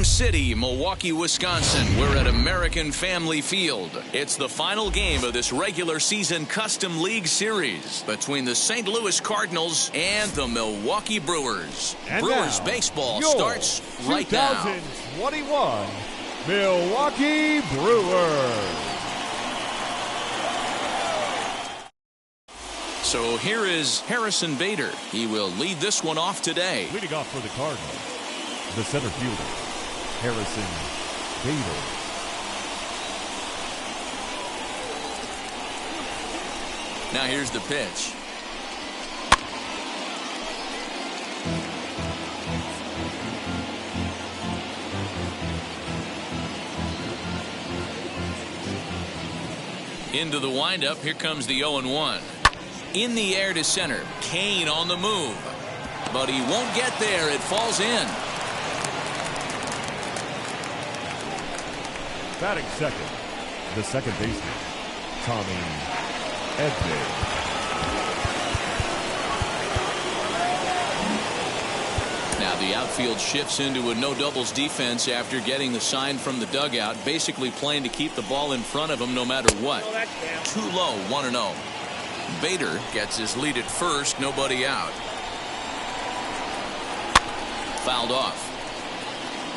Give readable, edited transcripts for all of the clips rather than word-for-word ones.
City, Milwaukee, Wisconsin. We're at American Family Field. It's the final game of this regular season Custom League Series between the St. Louis Cardinals and the Milwaukee Brewers. And Brewers now, baseball starts right now. 2021 Milwaukee Brewers. So here is Harrison Bader. He will lead this one off today. Leading off for the Cardinals, the center fielder, Harrison Bader. Now here's the pitch. Into the windup. Here comes the 0-1. In the air to center. Kane on the move. But he won't get there. It falls in. Batting second, the second baseman, Tommy Edman. Now the outfield shifts into a no doubles defense after getting the sign from the dugout, basically playing to keep the ball in front of him no matter what. Too low, 1-0. Bader gets his lead at first, nobody out. Fouled off.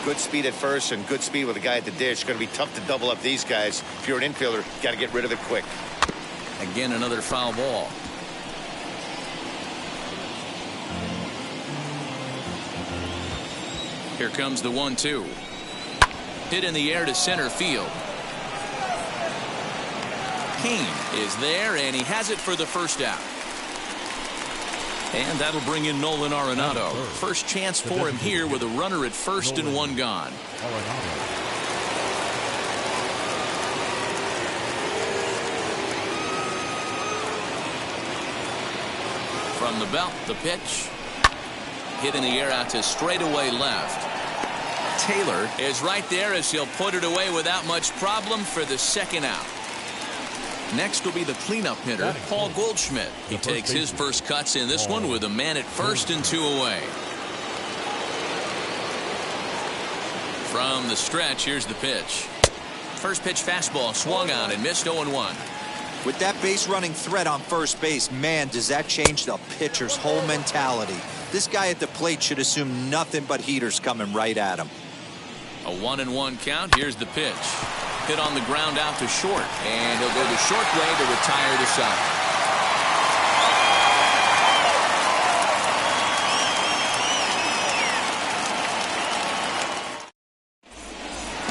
Good speed at first and good speed with a guy at the dish. Going to be tough to double up these guys. If you're an infielder, got to get rid of it quick. Again, another foul ball. Here comes the 1-2. Hit in the air to center field. Kane is there, and he has it for the first out. And that'll bring in Nolan Arenado. First chance for him here with a runner at first and one gone. From the belt, the pitch. Hit in the air out to straightaway left. Taylor is right there as he'll put it away without much problem for the second out. Next will be the cleanup hitter, Paul Goldschmidt. He takes his first cuts in this one with a man at first and two away. From the stretch, here's the pitch. First pitch fastball swung on and missed 0-1. With that base running threat on first base, man, does that change the pitcher's whole mentality. This guy at the plate should assume nothing but heaters coming right at him. A 1-1 count. Here's the pitch. Hit on the ground out to short, and he'll go the short way to retire the side.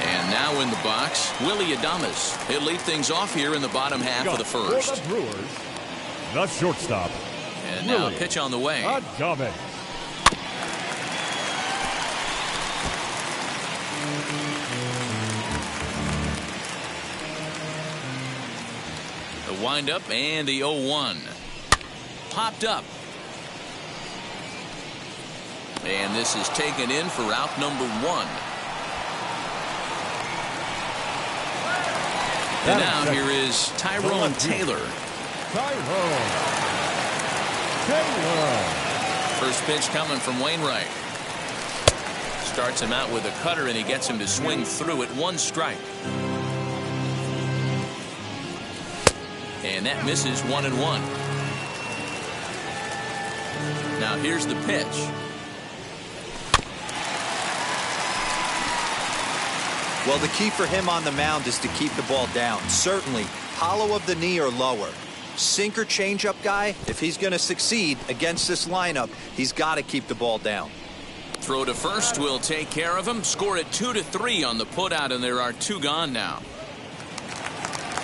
And now in the box, Willie Adames. He'll lead things off here in the bottom half of the first. For the Brewers, the shortstop. And now a pitch on the way. Adames. The windup and the 0-1. Popped up. And this is taken in for out number one. And now here is Tyrone Taylor. First pitch coming from Wainwright. Starts him out with a cutter, and he gets him to swing through it. One strike. And that misses 1-1. Now here's the pitch. Well, the key for him on the mound is to keep the ball down. Certainly, hollow of the knee or lower. Sinker changeup guy, if he's going to succeed against this lineup, he's got to keep the ball down. Throw to first will take care of him. Score it 2-3 on the putout, and there are two gone now.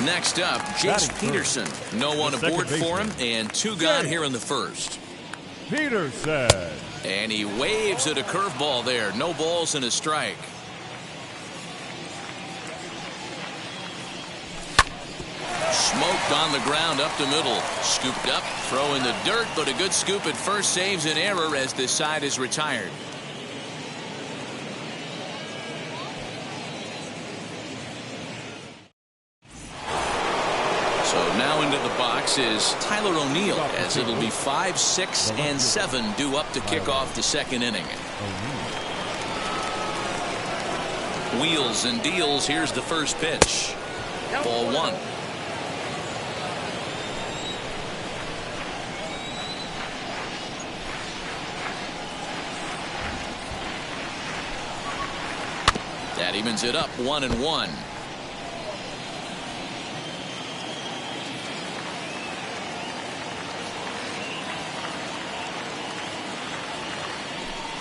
Next up, Jace Peterson. No one aboard for him, and two gone here in the first. Peterson. And he waves at a curveball there. No balls and a strike. Smoked on the ground up the middle. Scooped up, throw in the dirt, but a good scoop at first saves an error as this side is retired. So now into the box is Tyler O'Neill, as it'll be 5, 6, and 7 due up to kick off the second inning. Wheels and deals. Here's the first pitch. Ball 1. That evens it up 1-1.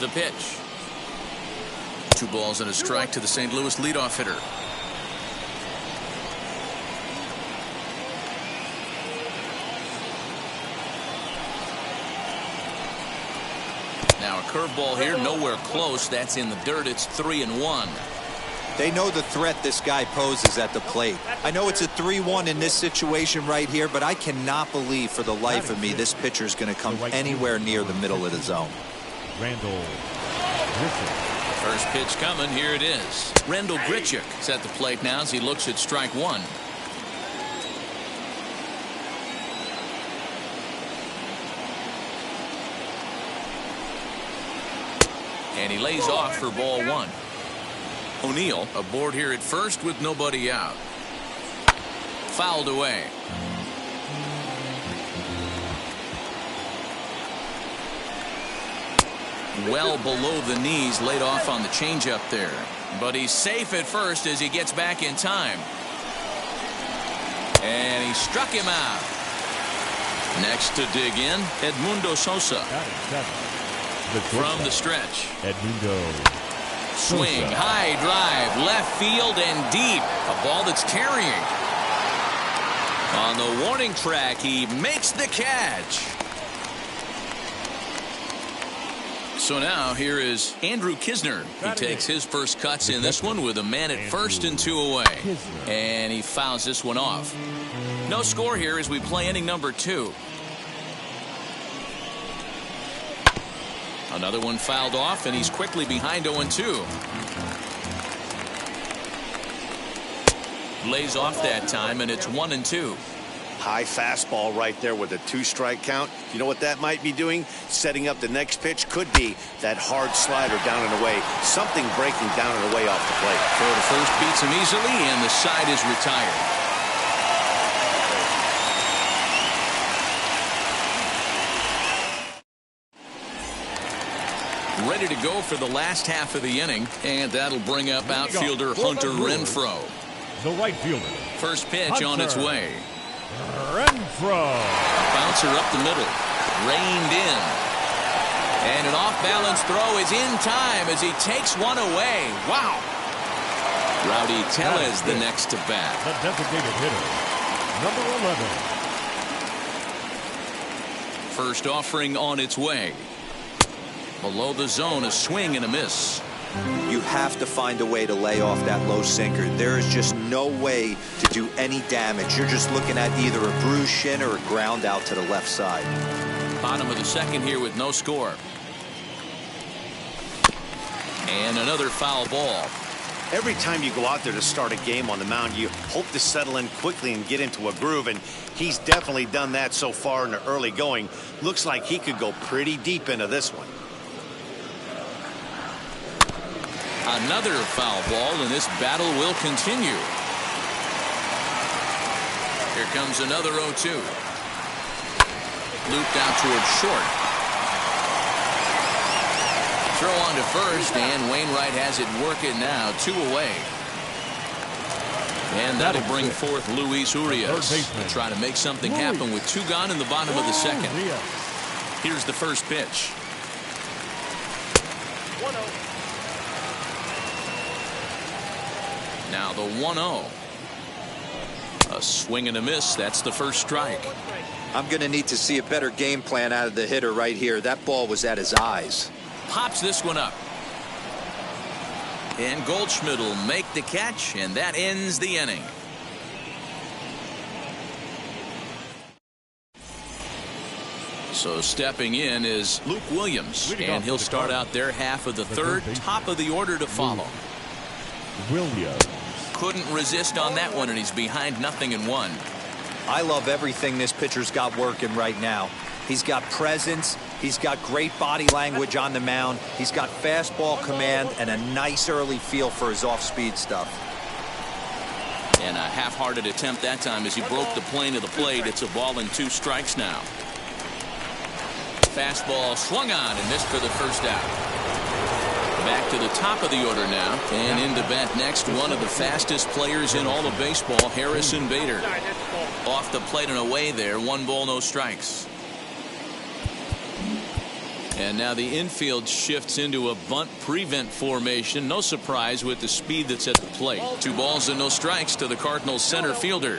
The pitch. 2 balls and a strike to the St. Louis leadoff hitter. Now a curveball here, nowhere close. That's in the dirt. It's 3-1. They know the threat this guy poses at the plate. I know it's a 3-1 in this situation right here, but I cannot believe for the life of me this pitcher is going to come anywhere near the middle of the zone. Randall. First pitch coming. Here it is. Randall Grichuk is at the plate now as he looks at strike 1. And he lays off for ball 1. O'Neill aboard here at first with nobody out. Fouled away. Well below the knees, laid off on the changeup there. But he's safe at first as he gets back in time. And he struck him out. Next to dig in, Edmundo Sosa. From the stretch. Edmundo. Swing, high drive, left field and deep. A ball that's carrying. On the warning track, he makes the catch. So now here is Andrew Kisner. He takes his first cuts in this one with a man at first and 2 away. And he fouls this one off. No score here as we play inning number 2. Another one fouled off, and he's quickly behind 0-2. Lays off that time, and it's 1-2. High fastball right there with a 2-strike count. You know what that might be doing? Setting up the next pitch. Could be that hard slider down and away. Something breaking down and away off the plate. Throw to first beats him easily, and the side is retired. Ready to go for the last half of the inning, and that'll bring up outfielder Hunter Renfroe. The right fielder. First pitch on its way. Renfroe. Bouncer up the middle. Reined in. And an off-balance throw is in time as he takes one away. Wow. Rowdy Tellez the next to bat. The designated hitter, number 11. First offering on its way. Below the zone, a swing and a miss. You have to find a way to lay off that low sinker. There is just no way to do any damage. You're just looking at either a bruised shin or a ground out to the left side. Bottom of the second here with no score. And another foul ball. Every time you go out there to start a game on the mound, you hope to settle in quickly and get into a groove, and he's definitely done that so far in the early going. Looks like he could go pretty deep into this one. Another foul ball, and this battle will continue. Here comes another 0-2. Looped out towards short. Throw on to first, and Wainwright has it working now. 2 away. And that'll bring forth Luis Urias to try to make something happen with 2 gone in the bottom of the second. Here's the first pitch. 1-0. Now the 1-0. A swing and a miss. That's the first strike. I'm going to need to see a better game plan out of the hitter right here. That ball was at his eyes. Pops this one up. And Goldschmidt will make the catch, and that ends the inning. So stepping in is Luke Williams, and he'll start out their half of the third, top of the order to follow. Williams. Couldn't resist on that one, and he's behind 0-1. I love everything this pitcher's got working right now. He's got presence, He's got great body language on the mound. He's got fastball command and a nice early feel for his off-speed stuff. And a half-hearted attempt that time as he broke the plane of the plate. It's a ball and 2 strikes now. Fastball swung on and missed for the first out. Back to the top of the order now. And in to bat next, one of the fastest players in all of baseball, Harrison Bader. Off the plate and away there. 1 ball, no strikes. And now the infield shifts into a bunt prevent formation. No surprise with the speed that's at the plate. 2 balls and no strikes to the Cardinals center fielder.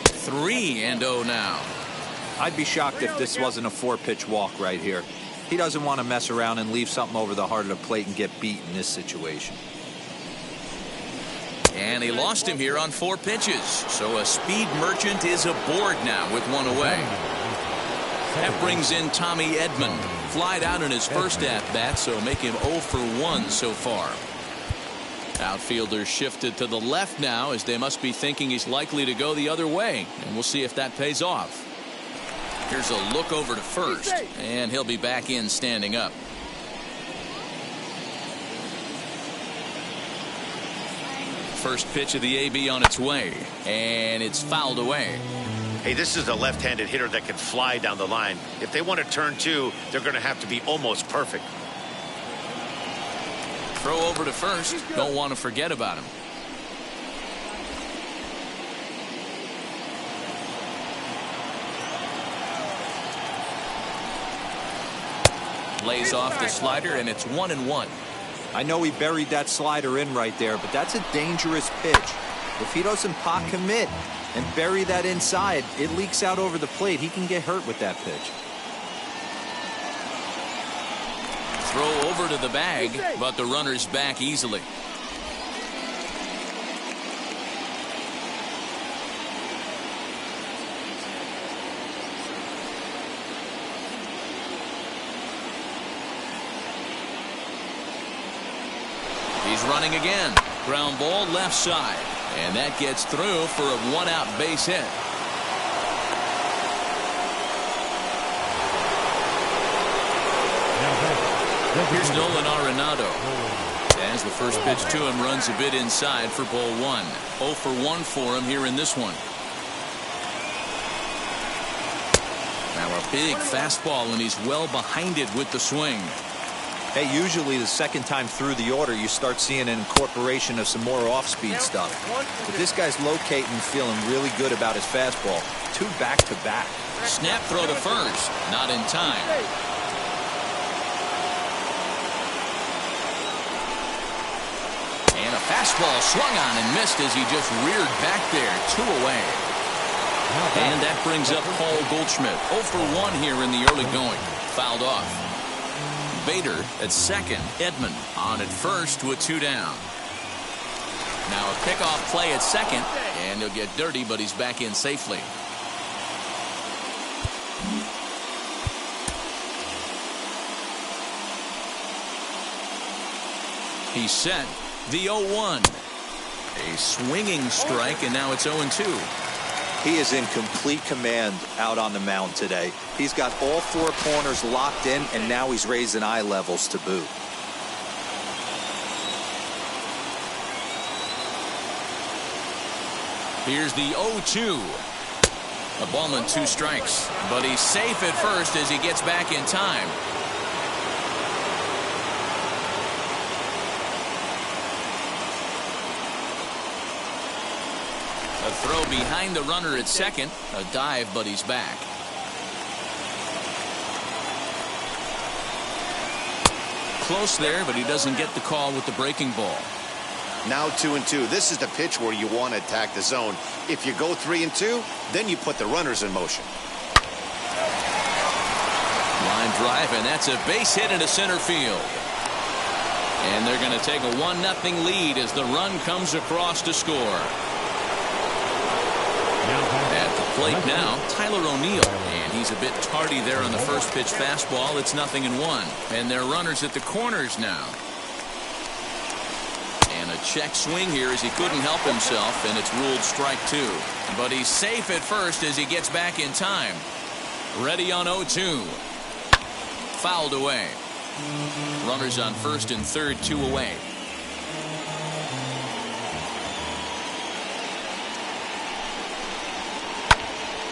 3-0 now. I'd be shocked if this wasn't a 4-pitch walk right here. He doesn't want to mess around and leave something over the heart of the plate and get beat in this situation. And he lost him here on 4 pitches. So a speed merchant is aboard now with 1 away. That brings in Tommy Edman. Flied out in his first at-bat, so make him 0 for 1 so far. Outfielders shifted to the left now as they must be thinking he's likely to go the other way. And we'll see if that pays off. Here's a look over to first, and he'll be back in standing up. First pitch of the AB on its way, and it's fouled away. Hey, this is a left-handed hitter that can fly down the line. If they want to turn 2, they're going to have to be almost perfect. Throw over to first. Don't want to forget about him. Lays off the slider, and it's 1-1. I know he buried that slider in right there, but that's a dangerous pitch. If he doesn't pot commit and bury that inside, it leaks out over the plate. He can get hurt with that pitch. Throw over to the bag, but the runner's back easily. He's running again. Ground ball left side. And that gets through for a 1-out base hit. Here's Nolan Arenado. As the first pitch to him runs a bit inside for ball 1. 0 for 1 for him here in this one. Now a big fastball, and he's well behind it with the swing. Hey, usually the second time through the order, you start seeing an incorporation of some more off-speed stuff. But this guy's locating and feeling really good about his fastball. 2 back-to-back. Snap throw to first. Not in time. And a fastball swung on and missed as he just reared back there. 2 away. And that brings up Paul Goldschmidt. 0 for 1 here in the early going. Fouled off. Bader at second. Edman on at first with 2 down. Now a pickoff play at second, and he'll get dirty, but he's back in safely. He's set. The 0-1. A swinging strike, and now it's 0-2. He is in complete command out on the mound today. He's got all 4 corners locked in, and now he's raising eye levels to boot. Here's the 0-2. A ball and 2 strikes, but he's safe at first as he gets back in time. A throw behind the runner at second. A dive, but he's back. Close there, but he doesn't get the call with the breaking ball. Now 2-2. This is the pitch where you want to attack the zone. If you go 3-2, then you put the runners in motion. Line drive, and that's a base hit into center field. And they're going to take a 1-0 lead as the run comes across to score. At the plate now, Tyler O'Neill, and he's a bit tardy there on the first pitch fastball. It's 0-1, and they're runners at the corners now. And a check swing here as he couldn't help himself, and it's ruled strike 2. But he's safe at first as he gets back in time. Ready on 0-2. Fouled away. Runners on first and third, 2 away.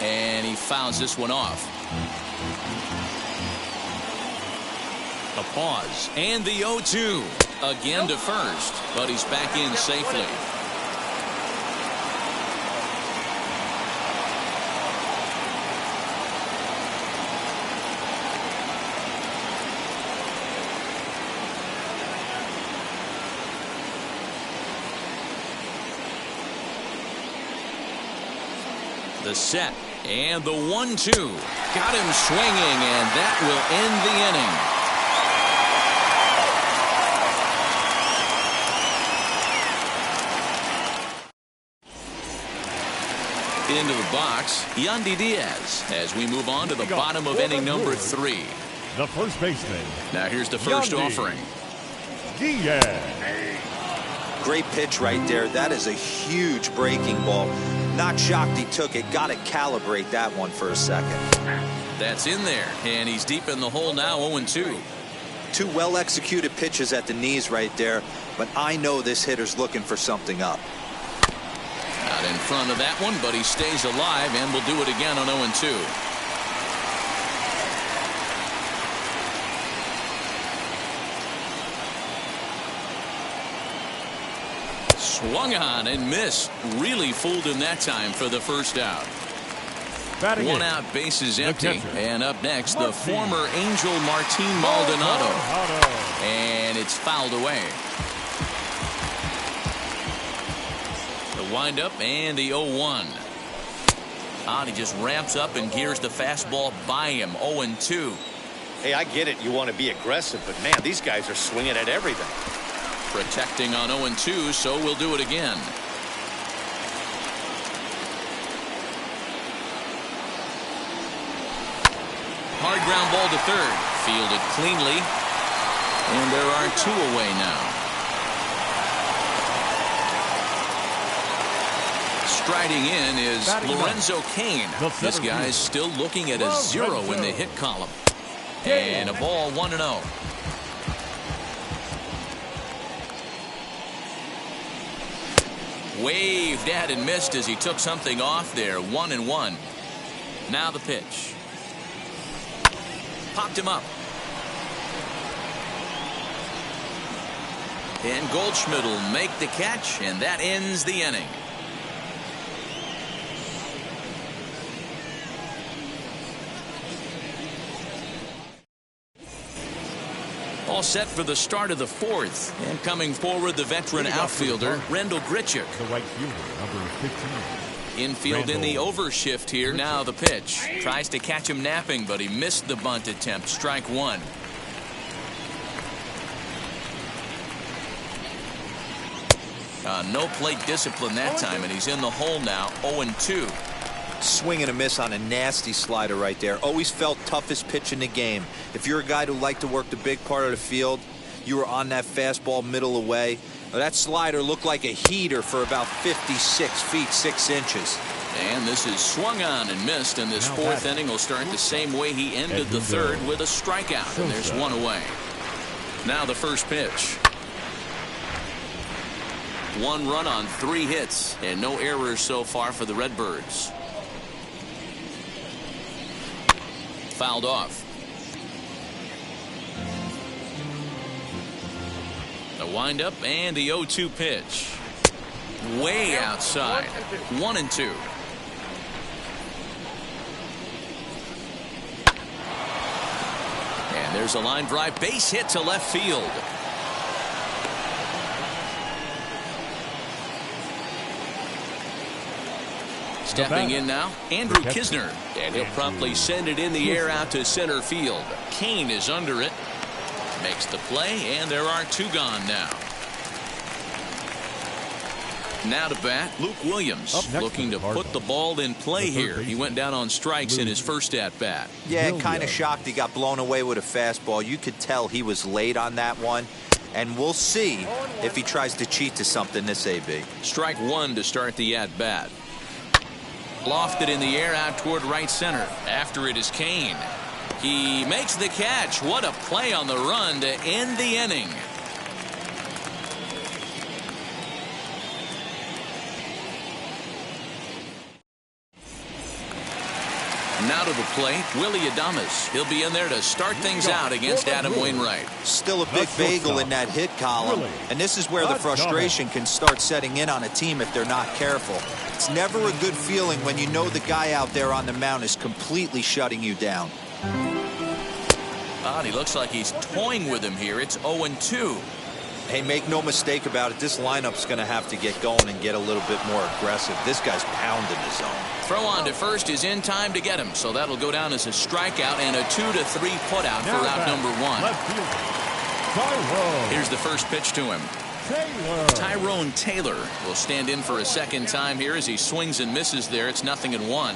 And he fouls this one off. A pause. And the 0-2. Again to first. But he's back in safely. The set. And the 1-2. Got him swinging, and that will end the inning. Into the box, Yandy Diaz, as we move on to the bottom of inning number 3. The first baseman. Now here's the first Yandy offering. Diaz. Great pitch right there. That is a huge breaking ball. Not shocked he took it. Got to calibrate that one for a second. That's in there, and he's deep in the hole now, 0-2. 2 well-executed pitches at the knees right there, but I know this hitter's looking for something up. Not in front of that one, but he stays alive and will do it again on 0-2. Swung on and missed. Really fooled him that time for the first out. Batting One in. out, bases empty. catcher. And up next, the Martin. former Angel Martin Maldonado. And it's fouled away. The windup and the 0-1. He just ramps up and gears the fastball by him. 0-2. Hey, I get it. You want to be aggressive, but man, these guys are swinging at everything. Protecting on 0-2, so we'll do it again. Hard ground ball to third. Fielded cleanly. And there are 2 away now. Striding in is Lorenzo Cain. This guy's still looking at a 0 in the hit column. And a ball 1-0. Waved at and missed as he took something off there. 1-1. Now the pitch. Popped him up. And Goldschmidt will make the catch, and that ends the inning. All set for the start of the 4th. And coming forward, the veteran outfielder, Rendell Grichuk. The right fielder, number 15. Infield in the overshift here. Now the pitch. Tries to catch him napping, but he missed the bunt attempt. Strike 1. No plate discipline that time, and he's in the hole now. 0-2. Swing and a miss on a nasty slider right there. Always felt toughest pitch in the game. If you're a guy who liked to work the big part of the field, you were on that fastball middle away. That slider looked like a heater for about 56 feet 6 inches. And this is swung on and missed, and this 4th inning will start the same way he ended the 3rd, with a strikeout, and there's 1 away. Now the first pitch. 1 run on 3 hits, and no errors so far for the Redbirds. Fouled off. The windup and the 0-2 pitch. Way outside. 1-2. And there's a line drive base hit to left field. Stepping in now, Andrew Kisner, and he'll promptly send it in the air out to center field. Cain is under it, makes the play, and there are 2 gone now. Now to bat, Luke Williams, looking to put the ball in play here. He went down on strikes in his first at-bat. Yeah, kind of shocked he got blown away with a fastball. You could tell he was late on that one. and we'll see if he tries to cheat to something this AB. Strike one to start the at-bat. Lofted in the air out toward right center. After it is Kane. He makes the catch. What a play on the run to end the inning. Now to the plate, Willie Adames. He'll be in there to start things out against Adam Wainwright. Still a big bagel in that hit column, and this is where the frustration can start setting in on a team if they're not careful. It's never a good feeling when you know the guy out there on the mound is completely shutting you down. He looks like he's toying with him here. It's 0-2. Hey, make no mistake about it, this lineup's going to have to get going and get a little bit more aggressive. This guy's pounding the zone. Throw on to first is in time to get him, so that'll go down as a strikeout and a 2-3 putout for out number one. Here's the first pitch to him. Tyrone Taylor will stand in for a second time here as he swings and misses there. It's 0-1.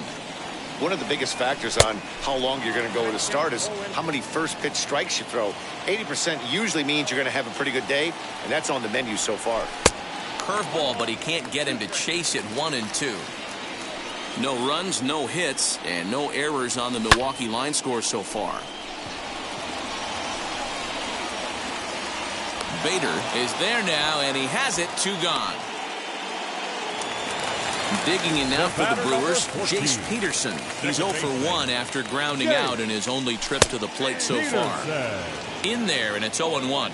One of the biggest factors on how long you're going to go with a start is how many first pitch strikes you throw. 80% usually means you're going to have a pretty good day, and that's on the menu so far. Curveball, but he can't get him to chase it 1-2. No runs, no hits, and no errors on the Milwaukee line score so far. Bader is there now, and he has it. 2 gone. Digging in now for the Brewers, Jace Peterson. He's 0 for 1 after grounding out in his only trip to the plate so far. In there, and it's 0-1.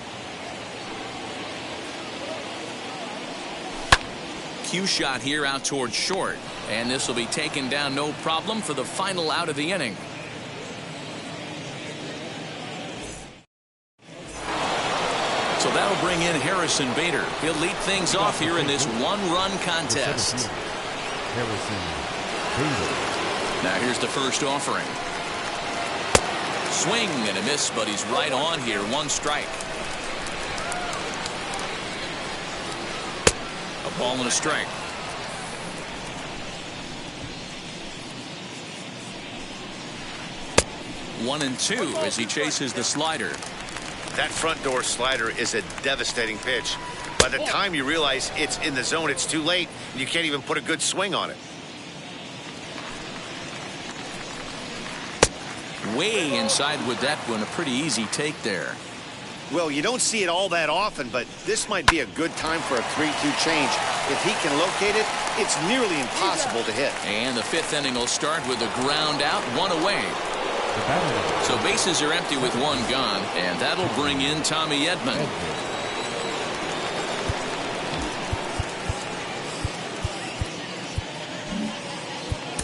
Cue shot here out towards short, and this will be taken down no problem for the final out of the inning. So that'll bring in Harrison Bader. He'll lead things off here in this one-run contest. Now here's the first offering. Swing and a miss, but he's right on here. 1 strike. A ball and a strike. 1-2 as he chases the slider. That front door slider is a devastating pitch. By the time you realize it's in the zone, it's too late. You can't even put a good swing on it. Way inside with that one. A pretty easy take there. Well, you don't see it all that often, but this might be a good time for a 3-2 change. If he can locate it, it's nearly impossible to hit. And the 5th inning will start with a ground out, 1 away. So bases are empty with 1 gone, and that'll bring in Tommy Edman.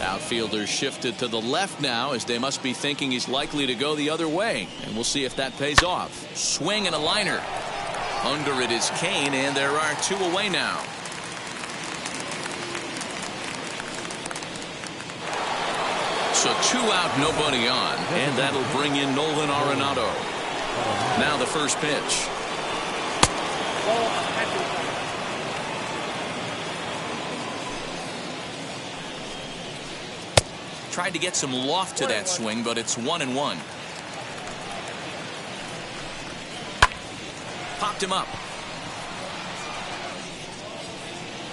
Outfielders shifted to the left now as they must be thinking he's likely to go the other way, and we'll see if that pays off. Swing and a liner. Under it is Kane, and there are 2 away now. So 2 out, nobody on, and that'll bring in Nolan Arenado. Now the first pitch. Tried to get some loft to that swing, but it's 1-1. Popped him up.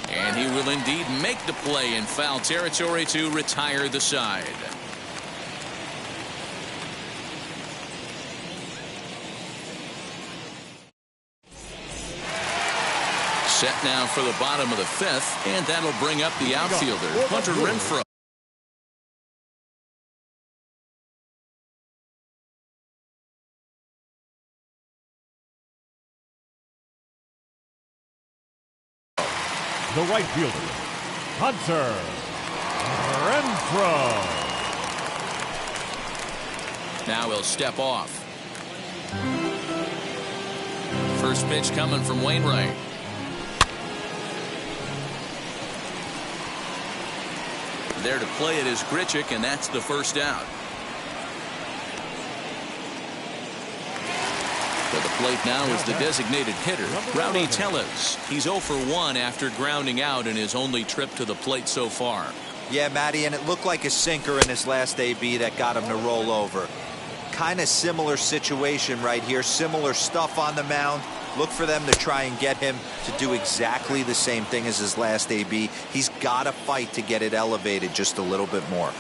And he will indeed make the play in foul territory to retire the side. Set now for the bottom of the 5th, and that'll bring up the outfielder, Hunter Renfroe. The right fielder, Hunter Renfroe. Now he'll step off. First pitch coming from Wainwright. There to play it is Grichuk, and that's the first out. To the plate now is the designated hitter, Rowdy Tellez. He's 0 for 1 after grounding out in his only trip to the plate so far. Yeah, Matty, and it looked like a sinker in his last AB that got him to roll over. Kind of similar situation right here. Similar stuff on the mound. Look for them to try and get him to do exactly the same thing as his last AB. He's got to fight to get it elevated just a little bit more.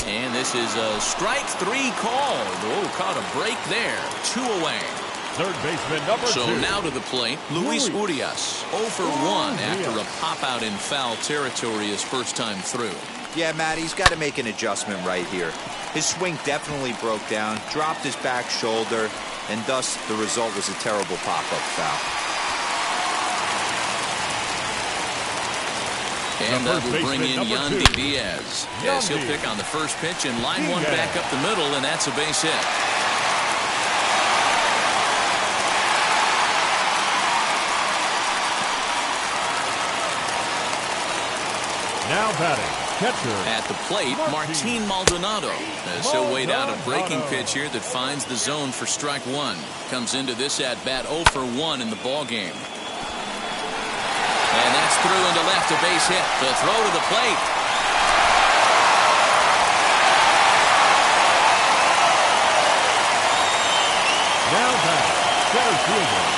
And this is a strike 3 called. Oh, caught a break there. 2 away. Third baseman number 2. So now to the plate, Luis Urias. 0 for 1 after a pop-out in foul territory his first time through. Yeah, Matt, he's got to make an adjustment right here. His swing definitely broke down, dropped his back shoulder, and thus the result was a terrible pop-up foul. And that will bring in Yandy Diaz. Yes, he'll pick on the first pitch and line one back up the middle, and that's a base hit. Now batting, catcher. At the plate, Martin Maldonado, as he'll wait out a breaking pitch here that finds the zone for strike 1. Comes into this at-bat 0 for 1 in the ball game. And that's through into left, a base hit. The throw to the plate. Now batting, center fielder.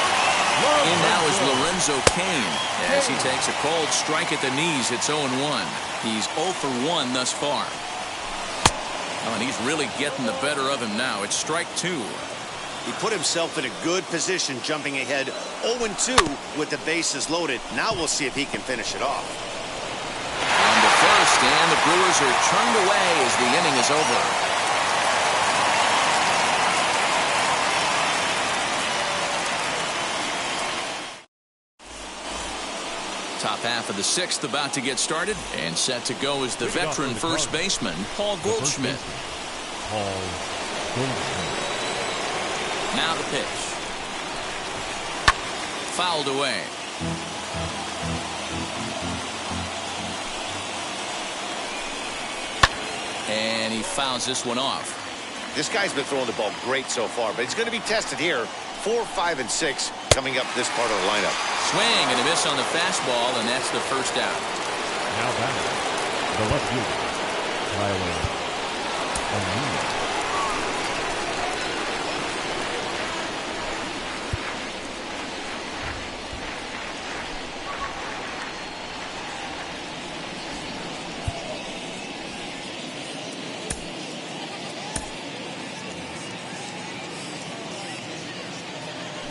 In now is Lorenzo Cain as he takes a cold strike at the knees. It's 0-1. He's 0 for 1 thus far. Oh, and he's really getting the better of him now. It's strike 2. He put himself in a good position, jumping ahead 0-2 with the bases loaded. Now we'll see if he can finish it off. On to first, and the Brewers are turned away as the inning is over. Top half of the 6th about to get started, and set to go is the veteran first baseman, Paul Goldschmidt. Paul Goldschmidt. Now the pitch. Fouled away. And he fouls this one off. This guy's been throwing the ball great so far, but he's going to be tested here. 4, 5, and 6 coming up this part of the lineup. Swing and a miss on the fastball, and that's the first out. Now batting, the left fielder, Tyler O'Neill.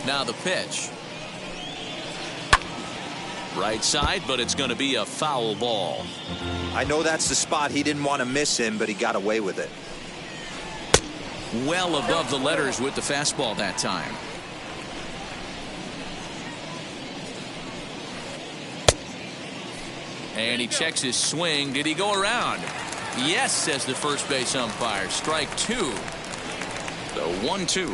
Now the pitch. Right side, but it's going to be a foul ball. I know that's the spot he didn't want to miss him, but he got away with it. Well above the letters with the fastball that time. And he checks his swing. Did he go around? Yes, says the first base umpire. Strike 2. The 1-2.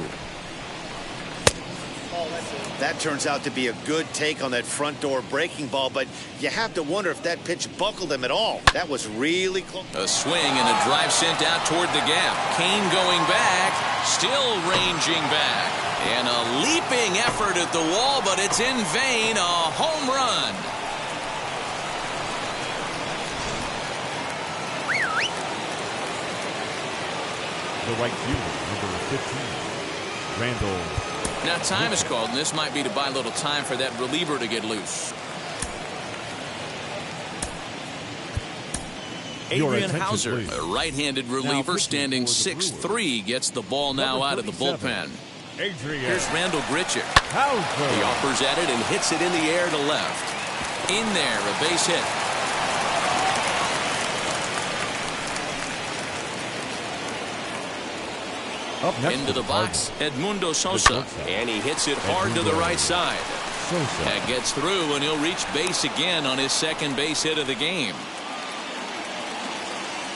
That turns out to be a good take on that front door breaking ball, but you have to wonder if that pitch buckled him at all. That was really close. A swing and a drive sent out toward the gap. Cain going back, still ranging back. And a leaping effort at the wall, but it's in vain. A home run. The right fielder, number 15, Randall. Now time is called, and this might be to buy a little time for that reliever to get loose. Adrian Hauser, a right-handed reliever standing 6'3", gets the ball now out of the bullpen. Here's Randall Grichuk. He offers at it and hits it in the air to left. In there, a base hit. Into the box, Edmundo Sosa, and he hits it hard to the right side. That gets through, and he'll reach base again on his second base hit of the game.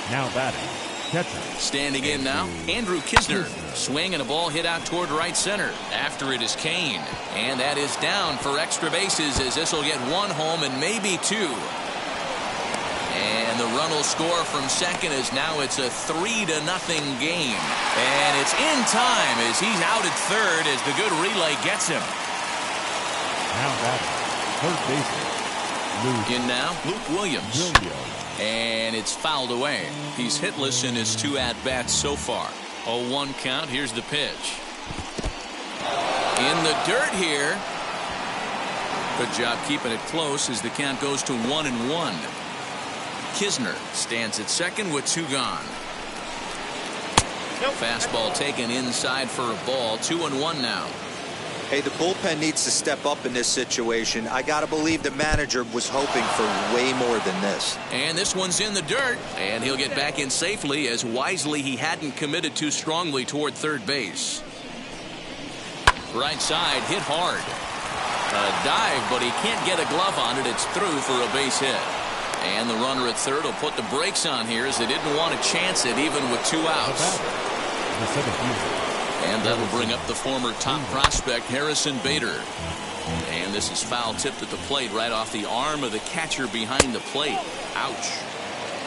Now batting, catcher. Standing in now, Andrew Kisner. Swing and a ball hit out toward right center. After it is Cain, and that is down for extra bases, as this will get 1 home and maybe 2. And the run will score from second, as now it's a 3-0 game. And it's in time as he's out at third as the good relay gets him. Now batting, third baseman, In now, Luke Williams. And it's fouled away. He's hitless in his 2 at-bats so far. 0-1 count. Here's the pitch. In the dirt here. Good job keeping it close as the count goes to 1-1. Kisner stands at second with 2 gone. Fastball taken inside for a ball. 2-1 now. Hey, the bullpen needs to step up in this situation. I gotta believe the manager was hoping for way more than this. And this one's in the dirt, and he'll get back in safely, as wisely he hadn't committed too strongly toward third base. Right side hit hard. A dive, but he can't get a glove on it. It's through for a base hit. And the runner at third will put the brakes on here, as they didn't want to chance it even with 2 outs. The seventh fielder. And that'll bring up the former top prospect, Harrison Bader. And this is foul tipped at the plate, right off the arm of the catcher behind the plate. Ouch.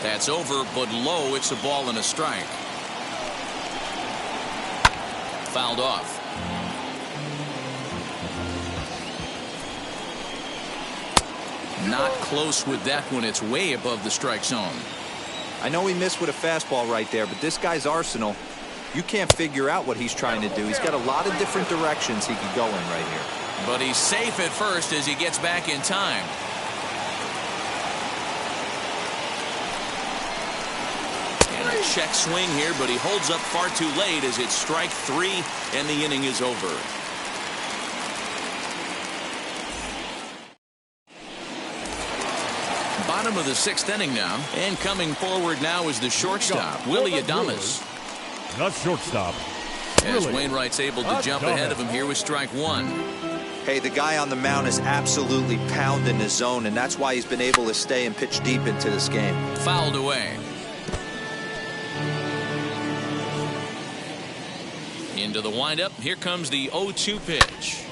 That's over, but low. It's a ball and a strike. Fouled off. Not close with that one. It's way above the strike zone. I know he missed with a fastball right there, but this guy's arsenal, you can't figure out what he's trying to do. He's got a lot of different directions he could go in right here. But he's safe at first as he gets back in time. And a check swing here, but he holds up far too late as it's strike 3 and the inning is over. Bottom of the 6th inning now, and coming forward now is the shortstop, Willie Adames. Not shortstop. As Wainwright's able to jump ahead of him here with strike 1. Hey, the guy on the mound is absolutely pounding his zone, and that's why he's been able to stay and pitch deep into this game. Fouled away. Into the windup. Here comes the 0-2 pitch.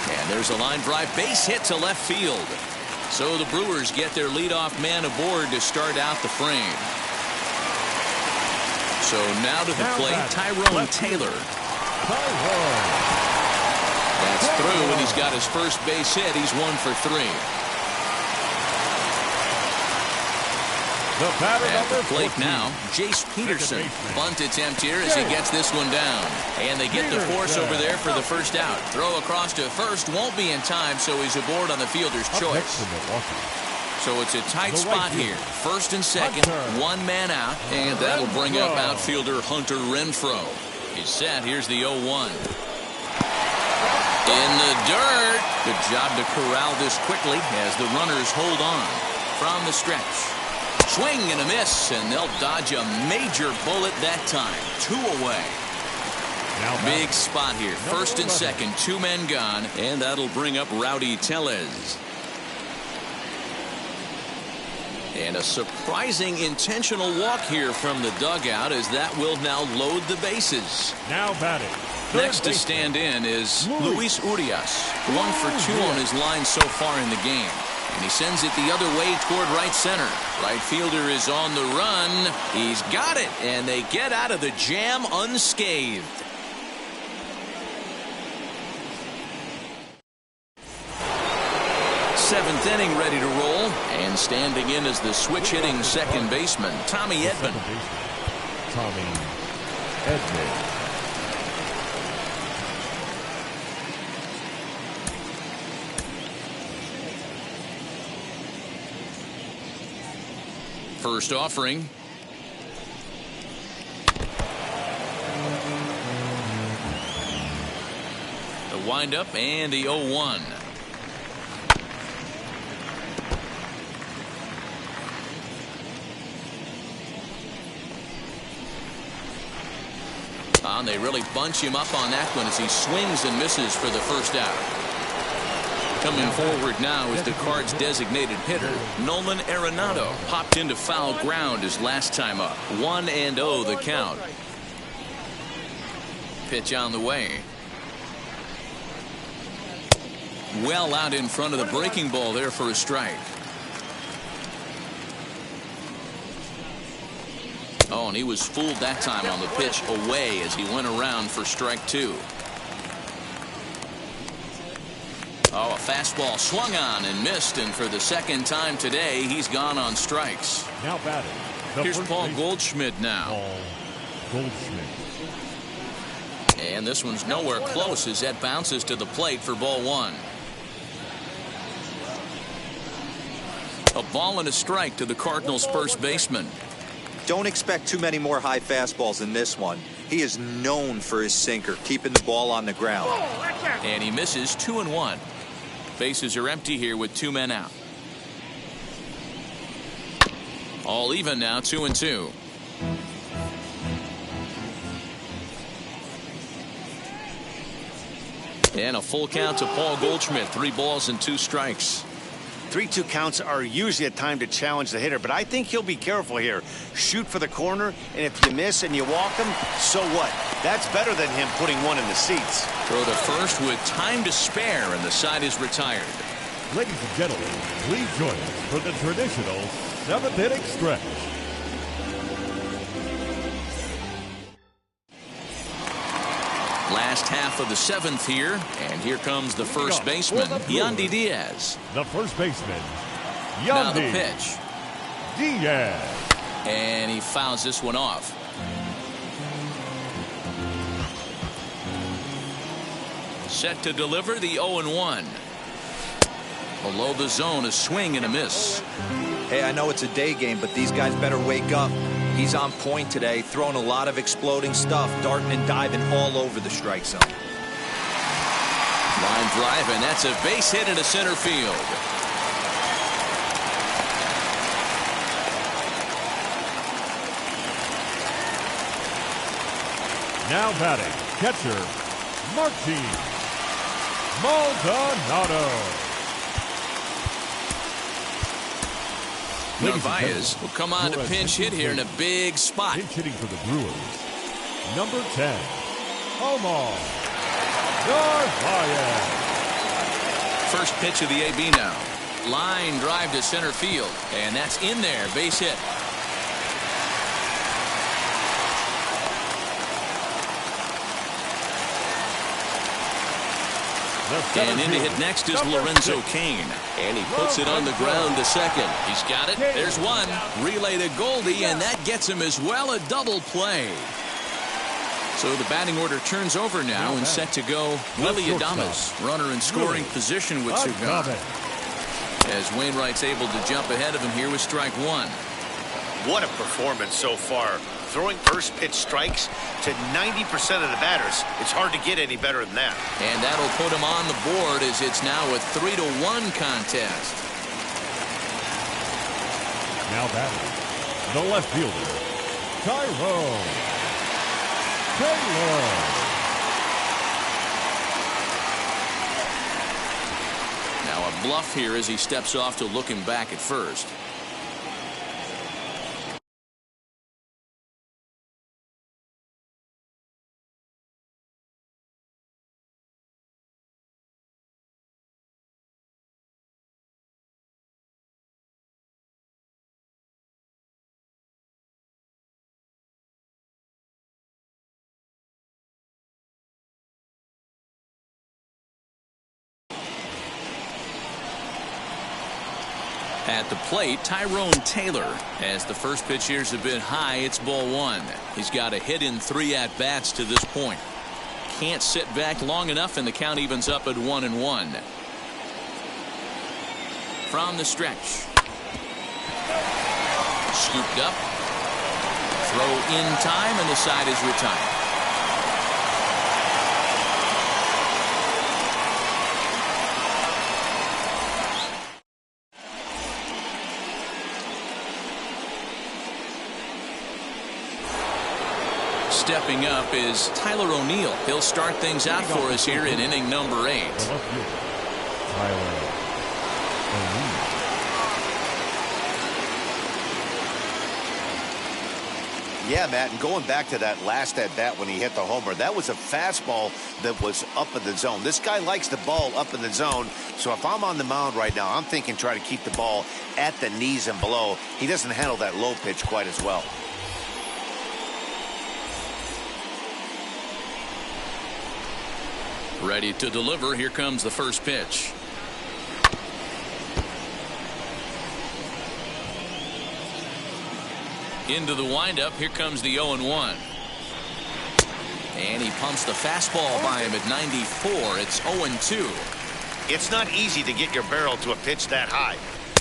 And there's a line drive base hit to left field. So the Brewers get their leadoff man aboard to start out the frame. So now to the plate, Tyrone Taylor. That's through, and he's got his first base hit. He's 1 for 3. At the plate now, Jace Peterson. Bunt attempt here as he gets this one down. And they get the force over there for the first out. Throw across to first, won't be in time, so he's aboard on the fielder's choice. So it's a tight spot here. First and second, 1 man out, and that'll bring up outfielder Hunter Renfroe. He's set. Here's the 0-1. In the dirt. Good job to corral this quickly as the runners hold on. From the stretch. Swing and a miss, and they'll dodge a major bullet that time. 2 away. Big spot here. First and second, 2 men gone, and that'll bring up Rowdy Tellez. And a surprising intentional walk here from the dugout, as that will now load the bases. Now batting. Next to stand in is Luis Urias. 1 for 2 on his line so far in the game. And he sends it the other way toward right center. Right fielder is on the run. He's got it, and they get out of the jam unscathed. Seventh inning ready to roll, and standing in is the switch-hitting second baseman, Tommy Edman. Tommy Edman. First offering. The windup and the 0-1. And they really bunch him up on that one as he swings and misses for the first out. Coming forward now is the Cards' designated hitter, Nolan Arenado. Popped into foul ground his last time up. 1-0 the count. Pitch on the way. Well out in front of the breaking ball there for a strike. Oh, and he was fooled that time on the pitch away as he went around for strike 2. Oh, a fastball swung on and missed, and for the second time today, he's gone on strikes. Now batting. Here's Paul Goldschmidt now. Goldschmidt. And this one's nowhere close as that bounces to the plate for ball one. A ball and a strike to the Cardinals' first baseman. Don't expect too many more high fastballs in this one. He is known for his sinker, keeping the ball on the ground. And he misses 2-1. Bases are empty here with 2 men out. All even now, 2-2. And a full count to Paul Goldschmidt. 3 balls and 2 strikes. 3-2 counts are usually a time to challenge the hitter, but I think he'll be careful here. Shoot for the corner, and if you miss and you walk him, so what? That's better than him putting one in the seats. Throw to first with time to spare, and the side is retired. Ladies and gentlemen, please join us for the traditional 7th inning stretch. Last half of the 7th here, and here comes the first baseman, Yandy Diaz. The first baseman, Now the Yandy pitch. Diaz. And he fouls this one off. Set to deliver the 0-1. Below the zone, a swing and a miss. Hey, I know it's a day game, but these guys better wake up. He's on point today, throwing a lot of exploding stuff, darting and diving all over the strike zone. Line drive, and that's a base hit into center field. Now batting, catcher, Martin Maldonado. Narvaez will come on to pinch hit here in a big spot. Pinch hitting for the Brewers, number 10, Omar Narvaez. First pitch of the AB now. Line drive to center field, and that's in there, base hit. And in to hit next is Lorenzo Cain. And he puts it on the ground to second. He's got it. There's one. Relay to Goldie, and that gets him as well, a double play. So the batting order turns over now and set to go Willie Adames, runner in scoring position with Cigar. As Wainwright's able to jump ahead of him here with strike one. What a performance so far. Throwing first pitch strikes to 90% of the batters. It's hard to get any better than that. And that'll put him on the board as it's now a 3-1 contest. Now batting, the left fielder, Tyrone Taylor. Now a bluff here as he steps off to look him back at first. At the plate, Tyrone Taylor. As the first pitch here's a bit high, it's ball one. He's got a hit in 3 at-bats to this point. Can't sit back long enough, and the count evens up at 1-1. From the stretch. Scooped up. Throw in time, and the side is retired. Stepping up is Tyler O'Neill. He'll start things out for us here in inning number 8. Tyler O'Neill. Yeah, Matt, and going back to that last at-bat when he hit the homer, that was a fastball that was up in the zone. This guy likes the ball up in the zone, so if I'm on the mound right now, I'm thinking try to keep the ball at the knees and below. He doesn't handle that low pitch quite as well. Ready to deliver. Here comes the first pitch. Into the windup. Here comes the 0-1. And he pumps the fastball by him at 94. It's 0-2. It's not easy to get your barrel to a pitch that high.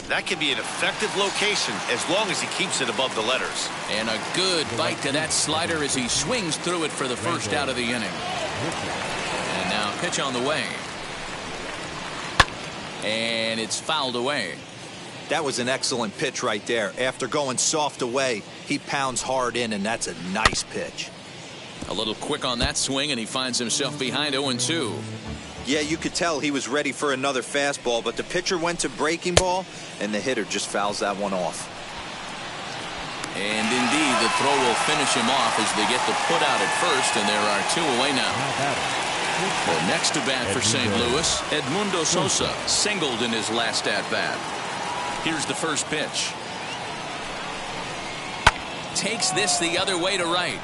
That can be an effective location as long as he keeps it above the letters. And a good bite to that slider as he swings through it for the first out of the inning. And now pitch on the way. And it's fouled away. That was an excellent pitch right there. After going soft away, he pounds hard in, and that's a nice pitch. A little quick on that swing, and he finds himself behind 0-2. Yeah, you could tell he was ready for another fastball, but the pitcher went to breaking ball, and the hitter just fouls that one off. And indeed, the throw will finish him off as they get the put out at first, and there are 2 away now. The next to bat for St. Louis, Edmundo Sosa, singled in his last at bat. Here's the first pitch. Takes this the other way to right.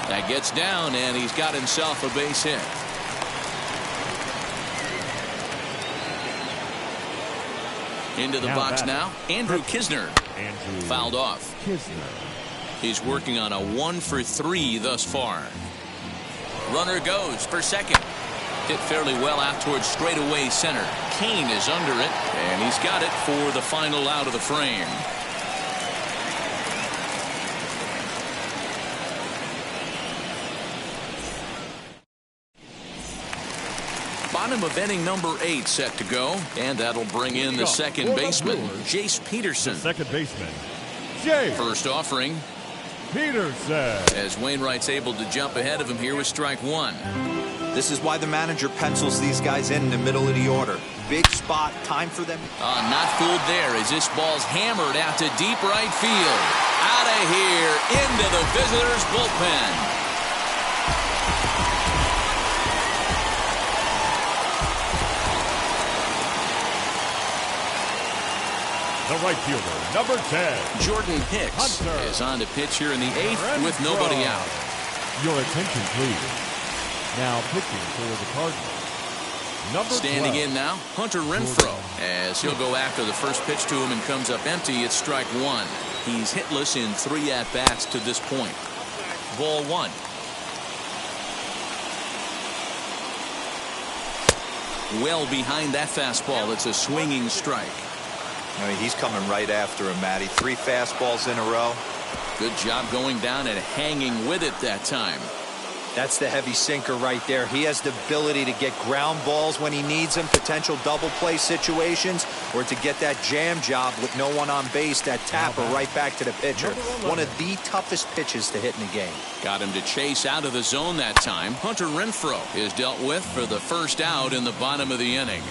That gets down, and he's got himself a base hit. Into the box now, Andrew Kisner. Fouled off. He's working on a 1-for-3 thus far. Runner goes for second. Hit fairly well out towards straightaway center. Kane is under it, and he's got it for the final out of the frame. Bottom of inning number 8 set to go, and that'll bring in the second baseman, Jace Peterson. Second baseman, Jace. First offering, Peterson. as Wainwright's able to jump ahead of him here with strike 1. This is why the manager pencils these guys in the middle of the order. Big spot, time for them. Not fooled there as this ball's hammered out to deep right field. Out of here, into the visitors' bullpen. The right fielder, number 10. Jordan Hicks is on to pitch here in the 8th with nobody out. Your attention, please. Now pitching for the Cardinals. Number Standing 12. in now, Hunter Renfroe, as he'll go after the first pitch to him and comes up empty. It's strike 1. He's hitless in 3 at-bats to this point. Ball 1. Well behind that fastball. It's a swinging strike. I mean, he's coming right after him, Matty. 3 fastballs in a row. Good job going down and hanging with it that time. That's the heavy sinker right there. He has the ability to get ground balls when he needs them, potential double play situations, or to get that jam job with no one on base, that tapper right back to the pitcher. One of the toughest pitches to hit in the game. Got him to chase out of the zone that time. Hunter Renfroe is dealt with for the first out in the bottom of the inning.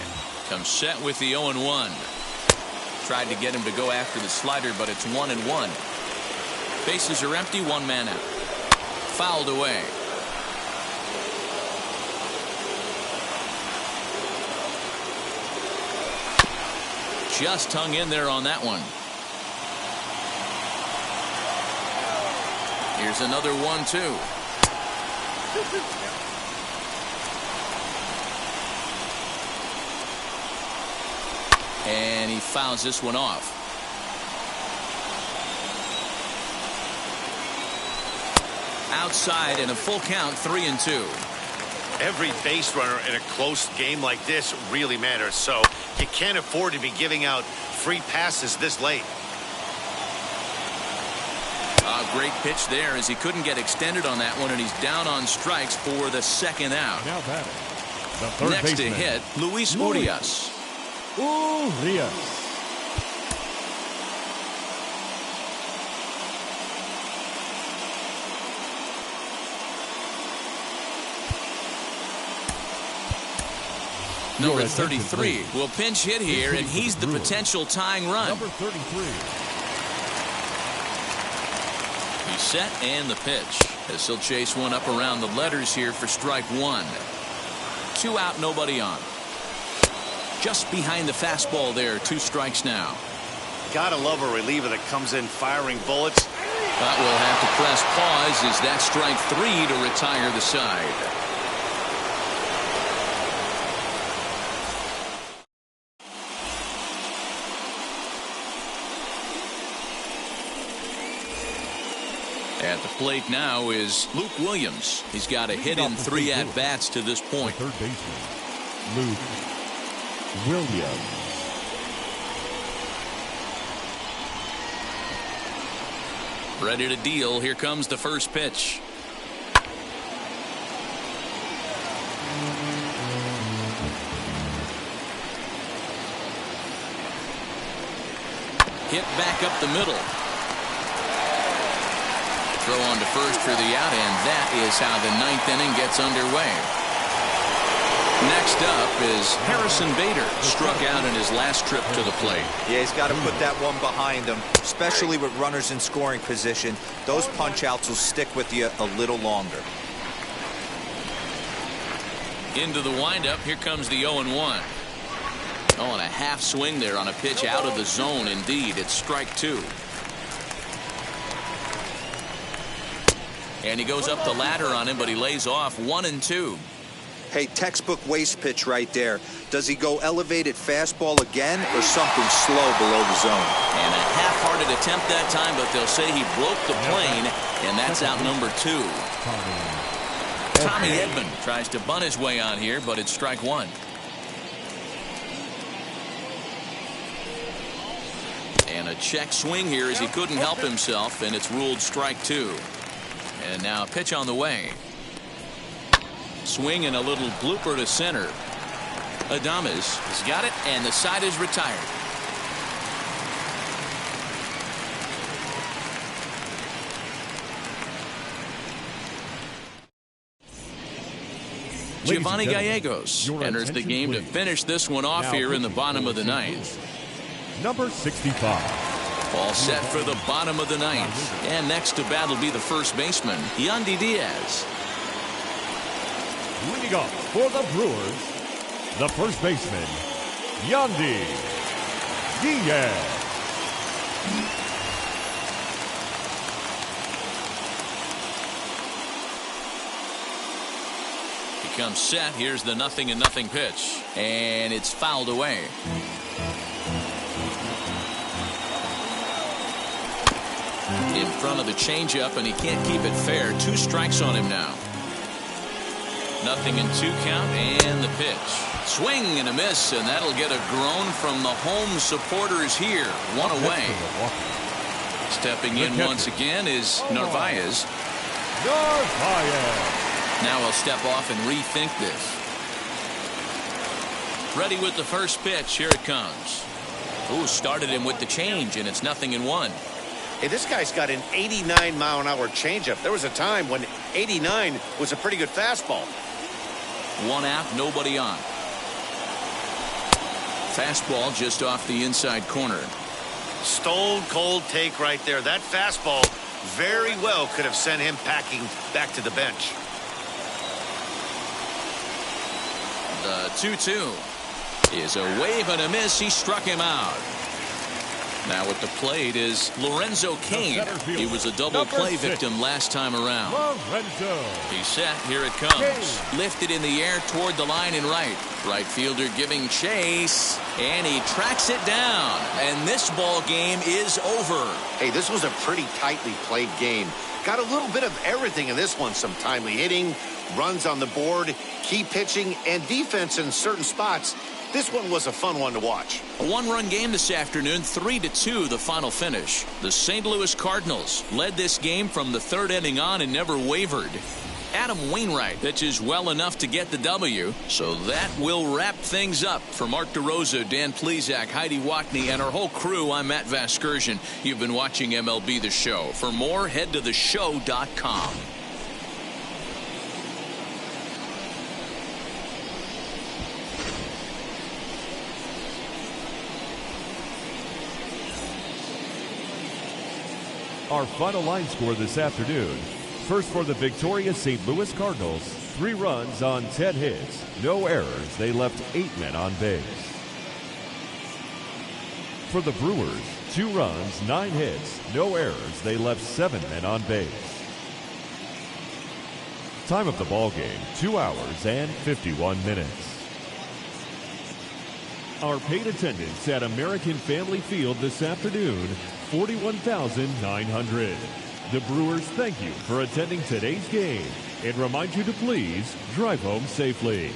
Comes set with the 0-1. Tried to get him to go after the slider, but it's 1-1. Bases are empty, 1 man out. Fouled away. Just hung in there on that one. Here's another 1-2. And he fouls this one off. Outside and a full count, 3-2. Every base runner in a close game like this really matters, so you can't afford to be giving out free passes this late. A great pitch there as he couldn't get extended on that one, and he's down on strikes for the second out. Now batting, the third Next baseman, to hit, Luis Urias. Urias. Number 33 will pinch hit here, and he's the potential tying run. Number 33. He's set and the pitch as he'll chase one up around the letters here for strike 1. 2 out, nobody on. Just behind the fastball there, 2 strikes now. Gotta love a reliever that comes in firing bullets. But we'll have to press pause as that's strike 3 to retire the side. At the plate now is Luke Williams. He's got a hit in 3 at-bats to this point. Third baseman, Luke Williams. Ready to deal. Here comes the first pitch. Hit back up the middle. Throw on to first for the out, and that is how the 9th inning gets underway. Next up is Harrison Bader. Struck out in his last trip to the plate. Yeah, he's got to put that one behind him, especially with runners in scoring position. Those punch-outs will stick with you a little longer. Into the windup. Here comes the 0-1. Oh, and a half swing there on a pitch out of the zone. Indeed, it's strike 2. And he goes up the ladder on him, but he lays off 1-2. Hey, textbook waste pitch right there. Does he go elevated fastball again or something slow below the zone? And a half-hearted attempt that time, but they'll say he broke the plane, and that's out number 2. Tommy Edman tries to bunt his way on here, but it's strike 1. And a check swing here as he couldn't help himself, and it's ruled strike 2. And now a pitch on the way. Swing and a little blooper to center. Adames has got it, and the side is retired. Giovanni Gallegos enters the game to finish this one off here in the bottom of the 9th. Number 65. All set for the bottom of the 9th. And next to bat will be the first baseman, Yandy Diaz. Leading off for the Brewers, the first baseman, Yandy Diaz. He comes set. Here's the 0-0 pitch. And it's fouled away. In front of the changeup, and he can't keep it fair. 2 strikes on him now. 0-2 count, and the pitch. Swing and a miss, and that'll get a groan from the home supporters here. 1 away. Stepping in once again is Narvaez. Now he'll step off and rethink this. Ready with the first pitch. Here it comes. Ooh, started him with the change, and it's 0-1. Hey, this guy's got an 89-mile-an-hour changeup. There was a time when 89 was a pretty good fastball. 1 out, nobody on. Fastball just off the inside corner. Stone cold take right there. That fastball very well could have sent him packing back to the bench. The 2-2 is a wave and a miss. He struck him out. Now at the plate is Lorenzo Cain. He was a double play victim last time around. He's set. Here it comes. Lifted in the air toward the line and right. Right fielder giving chase, and he tracks it down. And this ball game is over. Hey, this was a pretty tightly played game. Got a little bit of everything in this one. Some timely hitting, runs on the board, key pitching, and defense in certain spots. This one was a fun one to watch. A 1-run game this afternoon, 3-2 the final finish. The St. Louis Cardinals led this game from the 3rd inning on and never wavered. Adam Wainwright pitches well enough to get the W. So that will wrap things up. For Mark DeRosa, Dan Plesac, Heidi Watney, and our whole crew, I'm Matt Vasgersian. You've been watching MLB The Show. For more, head to theshow.com. Our final line score this afternoon. First for the victorious St. Louis Cardinals, 3 runs on 10 hits, no errors. They left 8 men on base. For the Brewers, 2 runs, 9 hits, no errors. They left 7 men on base. Time of the ball game, 2 hours and 51 minutes. Our paid attendance at American Family Field this afternoon, 41,900. The Brewers thank you for attending today's game and remind you to please drive home safely.